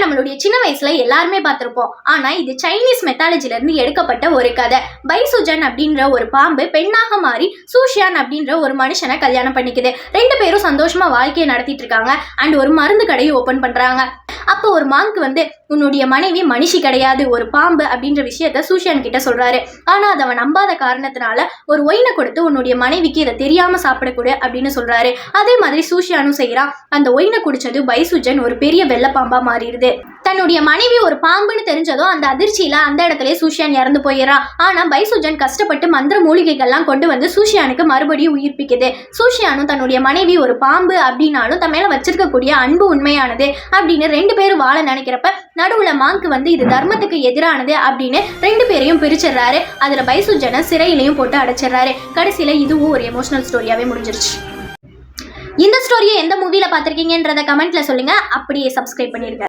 நம்மளுடைய சின்ன வயசுல எல்லாருமே பார்த்திருப்போம். ஆனா இது சைனீஸ் மெத்தாலஜில இருந்து எடுக்கப்பட்ட ஒரு கதை. பைசுஜன் அப்படின்ற ஒரு பாம்பு பெண்ணாக மாறி சூஷியான் அப்படின்ற ஒரு மனுஷனை கல்யாணம் பண்ணிக்குது. 2 பேரும் சந்தோஷமா வாழ்க்கையை நடத்திட்டு இருக்காங்க. அண்ட் ஒரு மருந்து கடையை ஓபன் பண்றாங்க. அப்போ ஒரு மாங்க் வந்து உன்னுடைய மனைவி மனுஷி கிடையாது, ஒரு பாம்பு அப்படின்ற விஷயத்த சூஷியான் கிட்ட சொல்றாரு. ஆனா அதை அவன் நம்பாத காரணத்தினால ஒரு ஒயினை கொடுத்து உன்னுடைய மனைவிக்கு இதை தெரியாம சாப்பிடக்கூடு அப்படின்னு சொல்றாரு. அதே மாதிரி சூஷியானும் செய்யறான். அந்த ஒயினை குடிச்சது பைசுஜன் ஒரு பெரிய வெள்ளப்பாம்பா மாறிடுது. தன்னுடைய மனைவி ஒரு பாம்புன்னு தெரிஞ்சதும் அந்த அதிர்ச்சியில அந்த இடத்துல சூஷியான் இறந்து போயிடறான். ஆனா பைசுஜன் கஷ்டப்பட்டு மந்திர மூலிகைகள்லாம் கொண்டு வந்து சூஷியானுக்கு மறுபடியும் உயிர்ப்பிக்குது. சூஷியானும் தன்னுடைய மனைவி ஒரு பாம்பு அப்படின்னாலும் தன் மேல வச்சிருக்கக்கூடிய அன்பு உண்மையானது அப்படின்னு 2 பேரும் வாழ நினைக்கிறப்ப நடுவுல மாங்க் வந்து இது தர்மத்துக்கு எதிரானது அப்படின்னு 2 பேரையும் பிரிச்சிடறாரு. அதுல பைசுஜனை சிறையிலையும் போட்டு அடைச்சிடறாரு. கடைசியில இதுவும் ஒரு எமோஷனல் ஸ்டோரியாவே முடிஞ்சிருச்சு. இந்த ஸ்டோரியை எந்த மூவில பார்த்திருக்கீங்கன்றத கமெண்ட்ல சொல்லுங்க. அப்படியே சப்ஸ்கிரைப் பண்ணிருங்க.